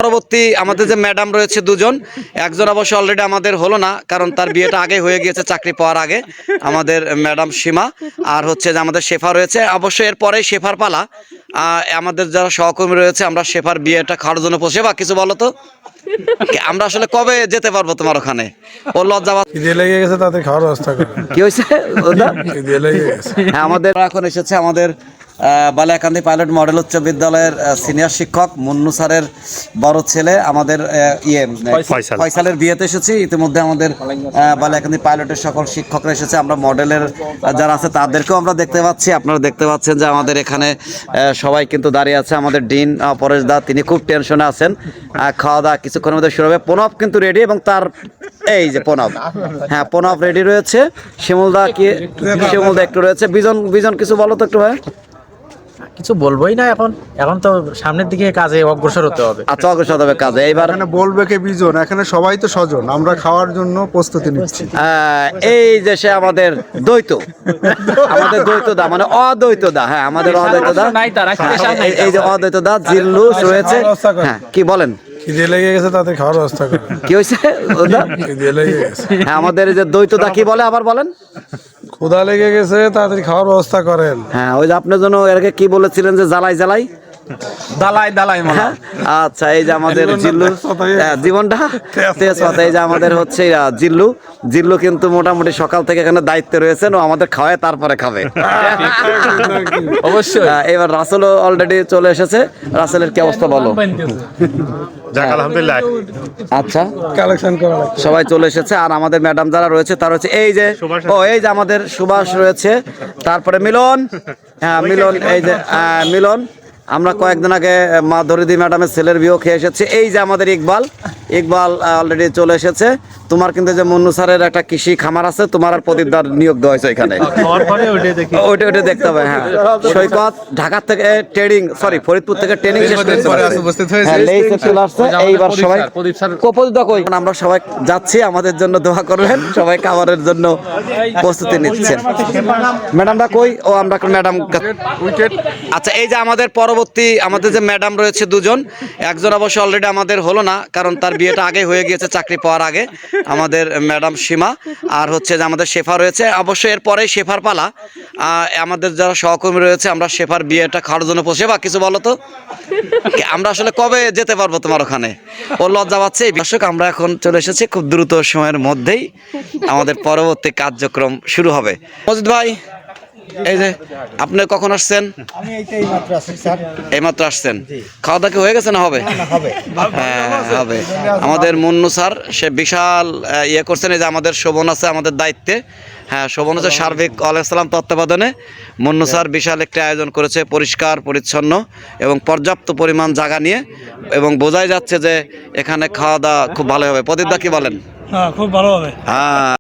পরবর্তী আমাদের যে ম্যাডাম রয়েছে দুজন, একজন অবশ্য অলরেডি আমাদের হলো না, কারণ তার বিয়েটা আগে হয়ে গিয়েছে চাকরি পাওয়ার আগে, আমাদের ম্যাডাম সীমা। আর হচ্ছে যে আমাদের শেফা রয়েছে, অবশ্যই এরপরেই শেফার পালা। আমাদের যারা সহকর্মী রয়েছে, আমরা শেফার বিয়েটা খাওয়ার জন্য শেফা কিছু বলো তো, আমরা আসলে কবে যেতে পারবো তোমার ওখানে? ও লজ্জা লেগে গেছে, তাদের খাওয়ার ব্যবস্থা করে। কি হয়েছে? হ্যাঁ, আমাদের এখন এসেছে আমাদের বালিয়াকান্দি পাইলট মডেল উচ্চ বিদ্যালয়ের সিনিয়র শিক্ষক মুন্নু স্যারের বড় ছেলে আমাদের ফয়সালের বিয়েতে এসেছি। ইতিমধ্যে আমাদের বালিয়াকান্দি পাইলটের সকল শিক্ষকরা এসেছে, আমরা মডেলের যারা আছে তাদেরকেও আমরা দেখতে পাচ্ছি। আপনারা দেখতে পাচ্ছেন যে আমাদের এখানে সবাই কিন্তু দাঁড়িয়ে আছে। আমাদের ডিন পরেশ দা, তিনি খুব টেনশনে আছেন। খাওয়া দাওয়া কিছুক্ষণের মধ্যে শুরু হবে। প্রণব কিন্তু রেডি, এবং তার এই যে প্রণব, হ্যাঁ প্রণব রেডি রয়েছে। শিমুলদা একটু রয়েছে। বিজন কিছু বলো তো একটু। ভাই কিছু বলবোই না, এখন তো সামনের দিকে কাজে অগ্রসর হতে হবে। আচ্ছা, অগ্রসর হবে কাজে। এইবার এখানে বলবে কে বিজন, এখানে সবাই তো স্বজন, আমরা খাওয়ার জন্য প্রস্তুতি নিচ্ছি। এই যে সে আমাদের দ্বৈত দা, মানে অদ্বৈত দা। হ্যাঁ, আমাদের অদ্বৈত দা, এই যে অদ্বৈত দা জিল্লু রয়েছে। হ্যাঁ, কি বলেন? খিদে লেগে গেছে, তাদের খাওয়ার ব্যবস্থা করে। কি হয়েছে? খিদে লেগে গেছে। হ্যাঁ, আমাদের এই যে দ্বৈত দা কি বলে আবার বলেন? ক্ষুধা লেগে গেছে, তাদের খাওয়ার ব্যবস্থা করেন। হ্যাঁ, ওই যে আপনার জন্য এরকে কি বলেছিলেন যে জ্বালাই দালাই হ্যাঁ, আচ্ছা। এই যে আমাদের জিল্লু, জীবনটা তেজপাতা। এই যে আমাদের হচ্ছে জিল্লু কিন্তু মোটামুটি সকাল থেকে এখানে দায়িত্বে রয়েছেন, ও আমাদের খাওয়ায় তারপরে খাবে অবশ্যই। এবার রাসেলও অলরেডি চলে এসেছে। রাসেলের কি অবস্থা বলো? আলহামদুলিল্লাহ। আচ্ছা, কালেকশন করা সবাই চলে এসেছে। আর আমাদের ম্যাডাম যারা রয়েছে তারা হচ্ছে এই যে এই যে আমাদের সুভাষ রয়েছে, তারপরে মিলন। হ্যাঁ, মিলন, এই যে মিলন। আমরা কয়েকদিন আগে মা ধরিদি ম্যাডামের ছেলের বিয়েও খেয়ে এসেছে। এই যে আমাদের ইকবাল অলরেডি চলে এসেছে। তোমার কিন্তু যে মুন্নু স্যারের একটা কৃষি খামার আছে, তোমার আর প্রদীপদার নিয়োগ দেওয়া হয়েছে এখানে, ওইটা দেখতে হবে। হ্যাঁ, সৈকত ঢাকা থেকে ফরিদপুর থেকে ট্রেনিং শেষ করে এইবার সবাই আমরা সবাই যাচ্ছি। আমাদের জন্য দোয়া করবেন, সবাই খাবারের জন্য প্রস্তুতি নিচ্ছেন। ম্যাডামরা কই? ও আমরা ম্যাডাম। আচ্ছা, এই যে আমাদের পরবর্তী আমাদের যে ম্যাডাম রয়েছে দুজন, একজন অবশ্য অলরেডি আমাদের হলো না, কারণ তার বিয়েটা আগে হয়ে গিয়েছে চাকরি পাওয়ার আগে, আমাদের ম্যাডাম সীমা। আর হচ্ছে যে আমাদের শেফা রয়েছে, অবশ্যই এরপরেই শেফার পালা। আমাদের যারা সহকর্মী রয়েছে, আমরা শেফার বিয়েটা খাওয়ার জন্য শেফা কিছু বলো তো, আমরা আসলে কবে যেতে পারবো তোমার ওখানে? ও লজ্জা পাচ্ছে। দর্শক, আমরা এখন চলে এসেছি, খুব দ্রুত সময়ের মধ্যেই আমাদের পরবর্তী কার্যক্রম শুরু হবে। মজিদ ভাই, এই যে আপনি কখন আসছেন? আমি এইমাত্র আসছি স্যার। এইমাত্র আসছেন? খাওয়া দাওয়া কি হয়ে গেছে না হবে? হ্যাঁ, হবে। আমাদের মুন্নু স্যার সে বিশাল ইয়ে করছেন। এই যে আমাদের শোভন আছে আমাদের দায়িত্বে। হ্যাঁ, শোভন হচ্ছে সার্বিক আলাইসালাম তত্ত্বাবধানে। মুন্নু স্যার বিশাল একটি আয়োজন করেছে, পরিষ্কার পরিচ্ছন্ন এবং পর্যাপ্ত পরিমাণ জায়গা নিয়ে, এবং বোঝাই যাচ্ছে যে এখানে খাওয়া দাওয়া খুব ভালো হবে। প্রদীপ দা কি বলেন? হ্যাঁ, খুব ভালো হবে। হ্যাঁ।